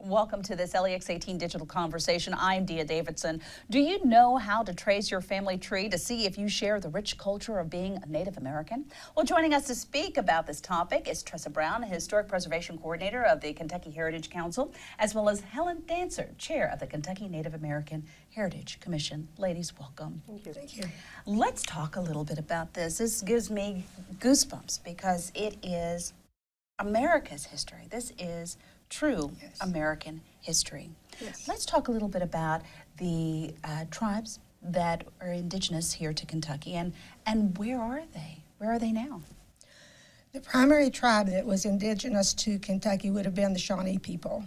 Welcome to this LEX 18 Digital Conversation. I'm Dia Davidson. Do you know how to trace your family tree to see if you share the rich culture of being a Native American? Well, joining us to speak about this topic is Tressa Brown, Historic Preservation Coordinator of the Kentucky Heritage Council, as well as Helen Dancer, Chair of the Kentucky Native American Heritage Commission. Ladies, welcome. Thank you. Thank you. Let's talk a little bit about this. This gives me goosebumps because it is America's history. This is true American history. Yes. Let's talk a little bit about the tribes that are indigenous here to Kentucky, and where are they? Where are they now? The primary tribe that was indigenous to Kentucky would have been the Shawnee people.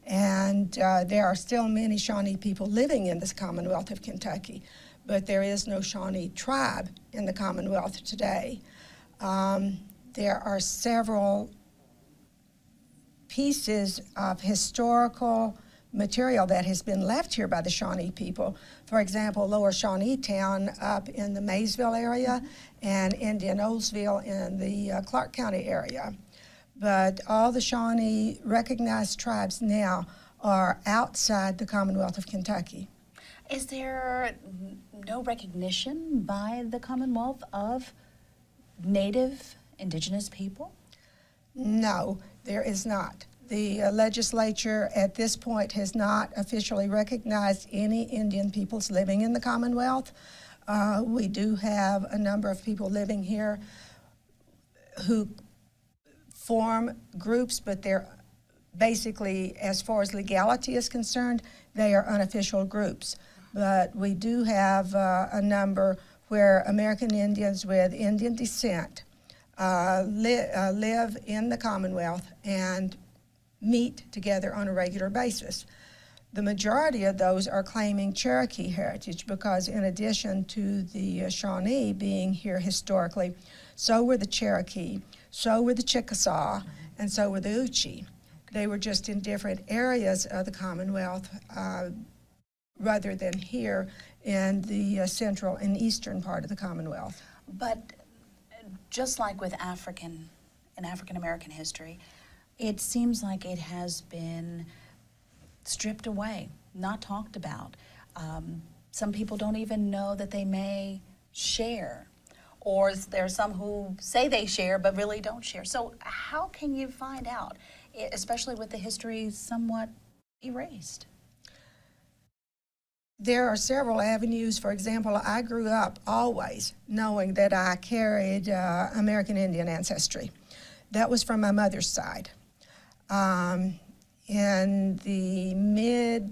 And there are still many Shawnee people living in this Commonwealth of Kentucky, but there is no Shawnee tribe in the Commonwealth today. There are several pieces of historical material that has been left here by the Shawnee people. For example, Lower Shawneetown up in the Maysville area and Indian Oldsville in the Clark County area. But all the Shawnee recognized tribes now are outside the Commonwealth of Kentucky. Is there no recognition by the Commonwealth of Native indigenous people? No, there is not. The legislature at this point has not officially recognized any Indian peoples living in the Commonwealth. We do have a number of people living here who form groups, but they're basically, as far as legality is concerned, they are unofficial groups. But we do have a number where American Indians with Indian descent live in the Commonwealth and meet together on a regular basis. The majority of those are claiming Cherokee heritage because in addition to the Shawnee being here historically, so were the Cherokee, so were the Chickasaw, and so were the Uchi. They were just in different areas of the Commonwealth rather than here in the central and eastern part of the Commonwealth. But just like with African American history, it seems like it has been stripped away, not talked about. Some people don't even know that they may share, or there are some who say they share but really don't share. So how can you find out, especially with the history somewhat erased? There are several avenues. For example, I grew up always knowing that I carried American Indian ancestry. That was from my mother's side. In the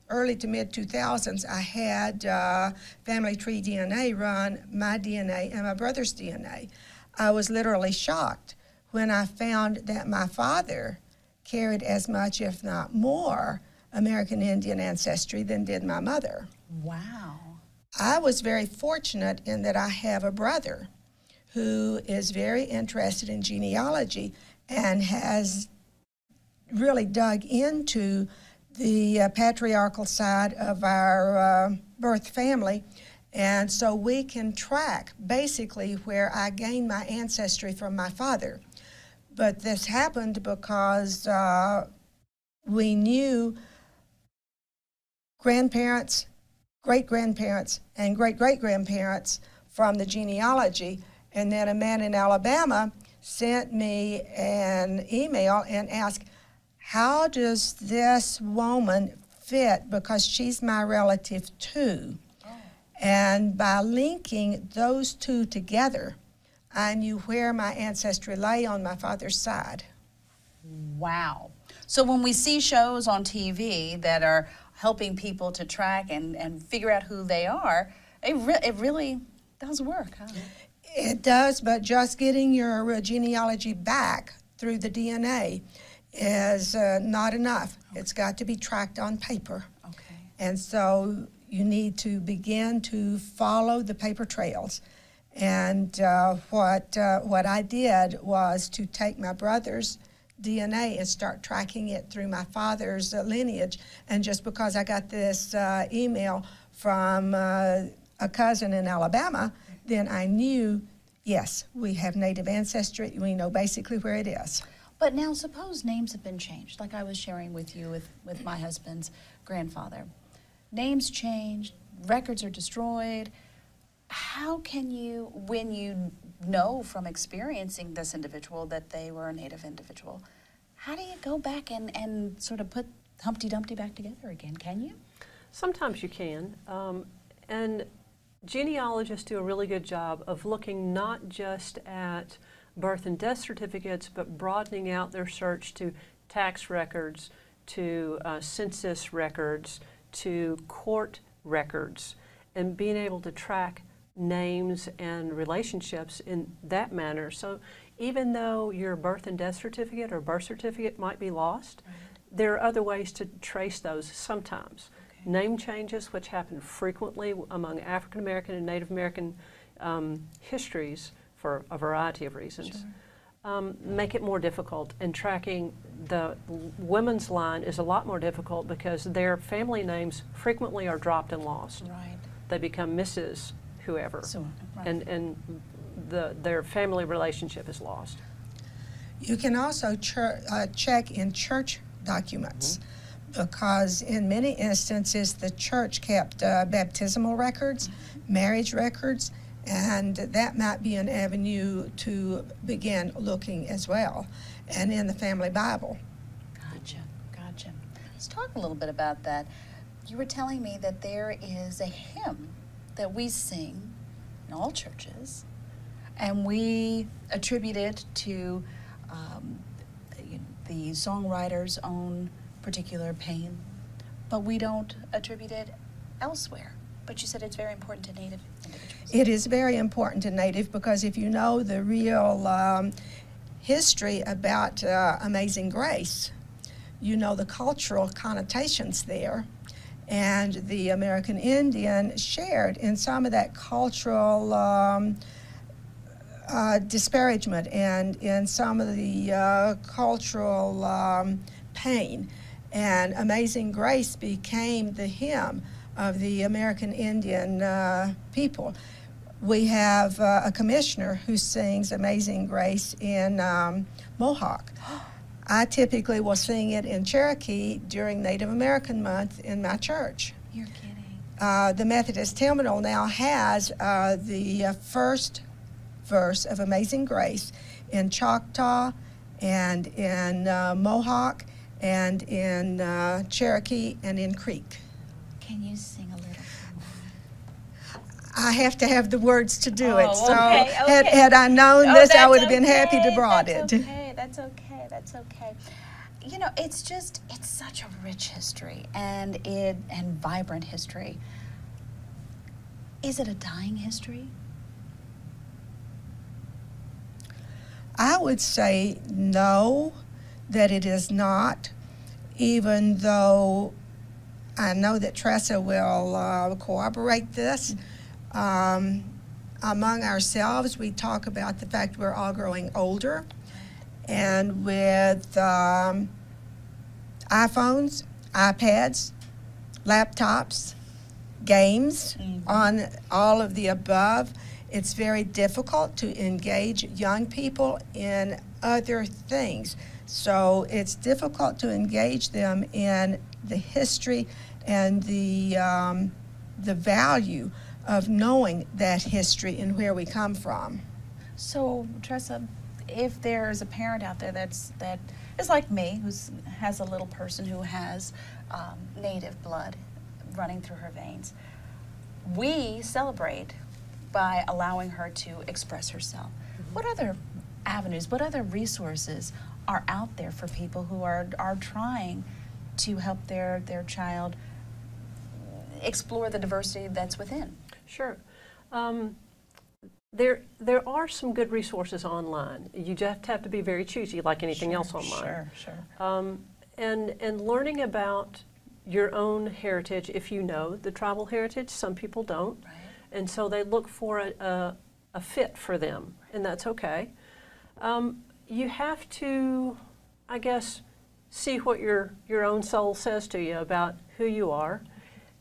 early to mid 2000s, I had Family Tree DNA run my DNA and my brother's DNA. I was literally shocked when I found that my father carried as much, if not more, American Indian ancestry than did my mother. Wow. I was very fortunate in that I have a brother who is very interested in genealogy and has really dug into the patriarchal side of our birth family. And so we can track basically where I gained my ancestry from my father. But this happened because we knew grandparents, great-grandparents, and great-great-grandparents from the genealogy. And then a man in Alabama sent me an email and asked, how does this woman fit, because she's my relative too? Oh. And by linking those two together, I knew where my ancestry lay on my father's side. Wow. So when we see shows on TV that are helping people to track and figure out who they are, it really does work, huh? It does, but just getting your genealogy back through the DNA is not enough. Okay. It's got to be tracked on paper. Okay. And so you need to begin to follow the paper trails. And what I did was to take my brother's DNA and start tracking it through my father's lineage. And just because I got this email from a cousin in Alabama, then I knew, yes, we have Native ancestry. We know basically where it is. But now suppose names have been changed, like I was sharing with you with my husband's grandfather. Names changed, records are destroyed. How can you, when you know from experiencing this individual that they were a Native individual, how do you go back and sort of put Humpty Dumpty back together again? Can you? Sometimes you can. And genealogists do a really good job of looking not just at birth and death certificates, but broadening out their search to tax records, to census records, to court records, and being able to track names and relationships in that manner. So even though your birth and death certificate or birth certificate might be lost, there are other ways to trace those sometimes. Okay. Name changes, which happen frequently among African American and Native American histories for a variety of reasons, make it more difficult. And tracking the women's line is a lot more difficult because their family names frequently are dropped and lost. Right. They become Mrs. whoever, So, right. and their family relationship is lost. You can also check in church documents, because in many instances the church kept baptismal records, marriage records, and that might be an avenue to begin looking as well, and in the family Bible. Gotcha, gotcha. Let's talk a little bit about that. You were telling me that there is a hymn that we sing in all churches, and we attribute it to the songwriter's own particular pain, but we don't attribute it elsewhere. But you said it's very important to Native individuals. It is very important to Native, because if you know the real history about Amazing Grace, you know the cultural connotations there, and the American Indian shared in some of that cultural disparagement and in some of the cultural pain. And Amazing Grace became the hymn of the American Indian people. We have a commissioner who sings Amazing Grace in Mohawk. I typically will sing it in Cherokee during Native American Month in my church. You're kidding. The Methodist Hymnal now has the first verse of Amazing Grace in Choctaw and in Mohawk and in Cherokee and in Creek. Can you sing a little? I have to have the words to do it, so okay. Had I known this, I would have been happy to brought that's it. Okay, that's okay, that's okay. You know, it's such a rich history and vibrant history. Is it a dying history? I would say no, that it is not, even though I know that Tressa will corroborate this. Among ourselves, we talk about the fact we're all growing older, and with iPhones, iPads, laptops, games, on all of the above, it's very difficult to engage young people in other things. So it's difficult to engage them in the history and the value of knowing that history and where we come from. So, Tressa, if there's a parent out there that is like me, who has a little person who has Native blood running through her veins, we celebrate by allowing her to express herself. What other avenues, what other resources are out there for people who are trying to help their child explore the diversity that's within? Sure. There are some good resources online. You just have to be very choosy, like anything else online. Sure. And learning about your own heritage, if you know the tribal heritage, some people don't. Right. And so they look for a fit for them, and that's okay. You have to, I guess, see what your own soul says to you about who you are,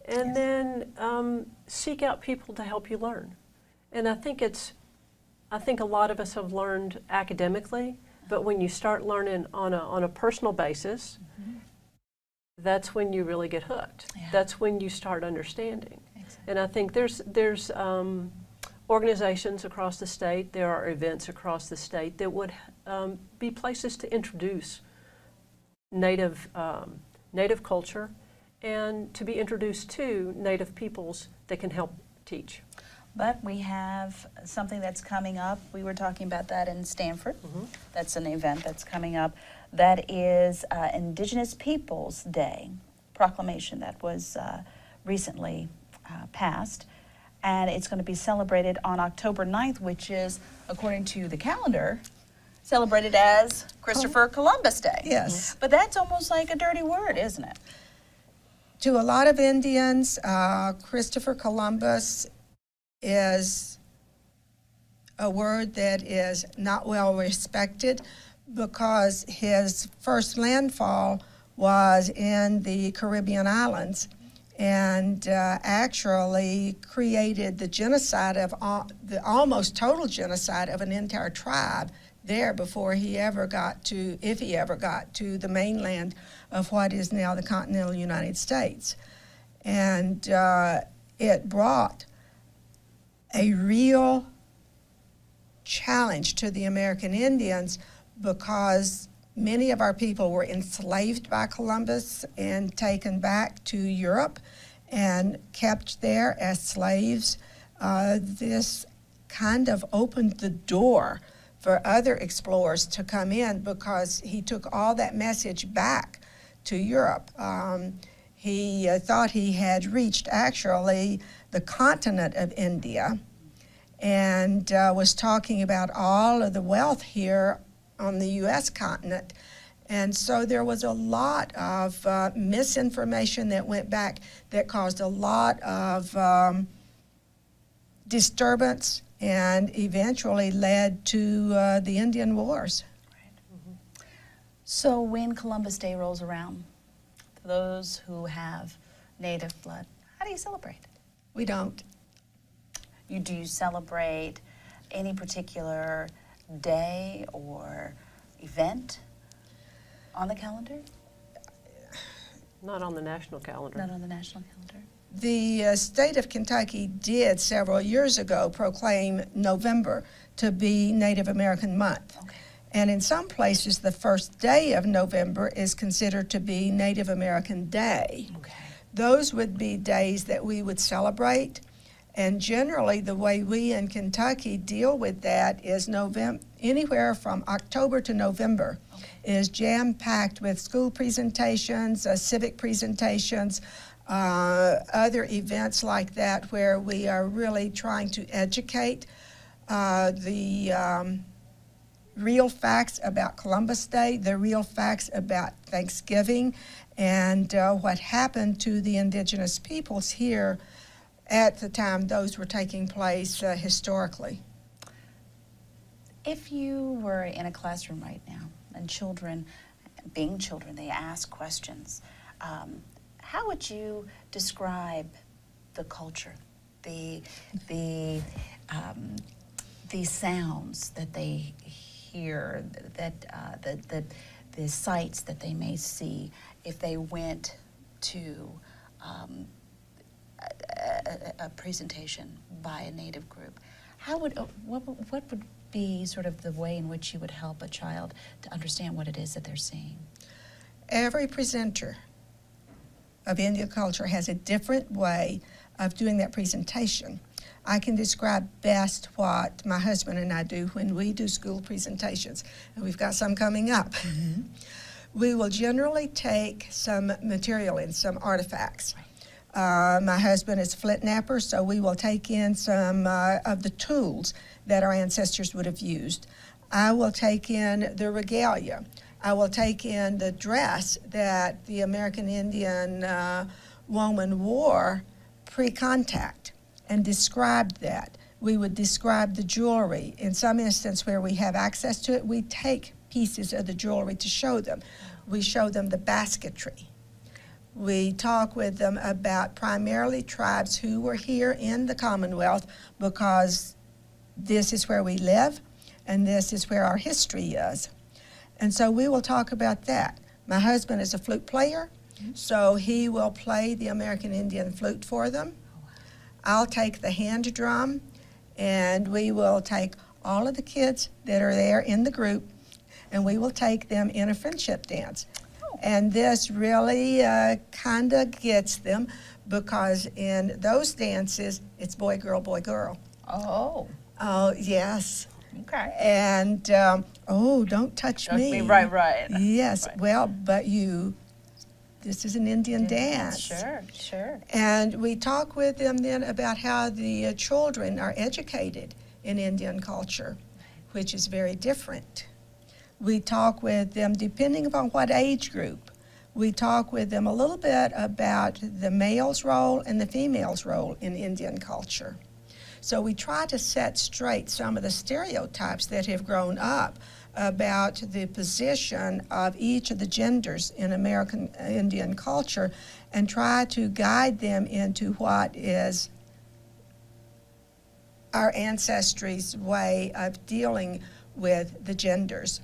and then seek out people to help you learn. And I think a lot of us have learned academically, but when you start learning on a personal basis, that's when you really get hooked. Yeah. That's when you start understanding. Exactly. And I think there's organizations across the state, there are events across the state that would be places to introduce Native culture and to be introduced to Native peoples that can help teach. But we have something that's coming up. We were talking about that in Stanford. That's an event that's coming up. That is Indigenous Peoples Day proclamation that was recently passed. And it's going to be celebrated on October 9th, which is, according to the calendar, celebrated as Christopher Columbus Day. Yes. But that's almost like a dirty word, isn't it? To a lot of Indians, Christopher Columbus is a word that is not well respected because his first landfall was in the Caribbean islands and actually created the genocide of the almost total genocide of an entire tribe there before he ever got to, if he ever got to, the mainland of what is now the continental United States. And it brought a real challenge to the American Indians because many of our people were enslaved by Columbus and taken back to Europe and kept there as slaves. This kind of opened the door for other explorers to come in because he took all that message back to Europe. He thought he had reached actually the continent of India and was talking about all of the wealth here on the U.S. continent. And so there was a lot of misinformation that went back that caused a lot of disturbance and eventually led to the Indian Wars. Right. So when Columbus Day rolls around, for those who have Native blood, how do you celebrate? We don't. Do you celebrate any particular day or event on the calendar? Not on the national calendar. Not on the national calendar. The state of Kentucky did several years ago proclaim November to be Native American Month. Okay. And in some places, the first day of November is considered to be Native American Day. Okay. Those would be days that we would celebrate. And generally, the way we in Kentucky deal with that is anywhere from October to November is jam-packed with school presentations, civic presentations, other events like that where we are really trying to educate the real facts about Columbus Day, the real facts about Thanksgiving, and what happened to the indigenous peoples here at the time those were taking place historically. If you were in a classroom right now and children, being children, they ask questions, how would you describe the culture, the sounds that they hear, the sights that they may see if they went to a presentation by a Native group? What would be sort of the way in which you would help a child to understand what it is that they're seeing? Every presenter of Indian culture has a different way of doing that presentation. I can describe best what my husband and I do when we do school presentations, and we've got some coming up. Mm-hmm. We will generally take some material in, some artifacts. My husband is a flint knapper, so we will take in some of the tools that our ancestors would have used. I will take in the regalia. I will take in the dress that the American Indian woman wore pre-contact and describe that. We would describe the jewelry. In some instance where we have access to it, we take pieces of the jewelry to show them. We show them the basketry. We talk with them about primarily tribes who were here in the Commonwealth because this is where we live and this is where our history is. And so we will talk about that. My husband is a flute player, so he will play the American Indian flute for them. I'll take the hand drum, and we will take all of the kids that are there in the group, and we will take them in a friendship dance. And this really kind of gets them, because in those dances, it's boy, girl, boy, girl. Oh. Oh, yes. Okay. And, oh, don't touch me. Right. Yes, Right. well, but this is an Indian dance. Sure. And we talk with them then about how the children are educated in Indian culture, which is very different. We talk with them, depending upon what age group, we talk with them a little bit about the male's role and the female's role in Indian culture. So we try to set straight some of the stereotypes that have grown up about the position of each of the genders in American Indian culture, and try to guide them into what is our ancestry's way of dealing with the genders.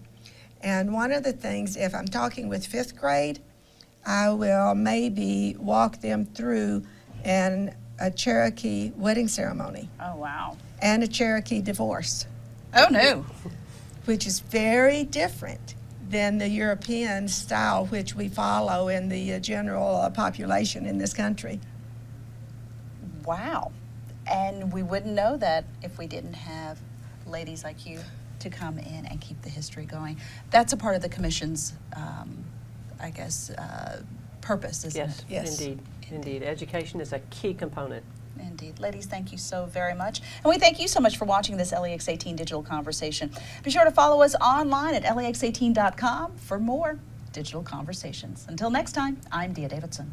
And one of the things, if I'm talking with 5th grade, I will maybe walk them through a Cherokee wedding ceremony. Oh, wow. And a Cherokee divorce. Oh, no. Which is very different than the European style which we follow in the general population in this country. Wow. And we wouldn't know that if we didn't have ladies like you to come in and keep the history going. That's a part of the Commission's, I guess, purpose, isn't it? Yes, indeed. Education is a key component. Indeed. Ladies, thank you so very much. And we thank you so much for watching this LEX 18 digital conversation. Be sure to follow us online at lex18.com for more digital conversations. Until next time, I'm Dia Davidson.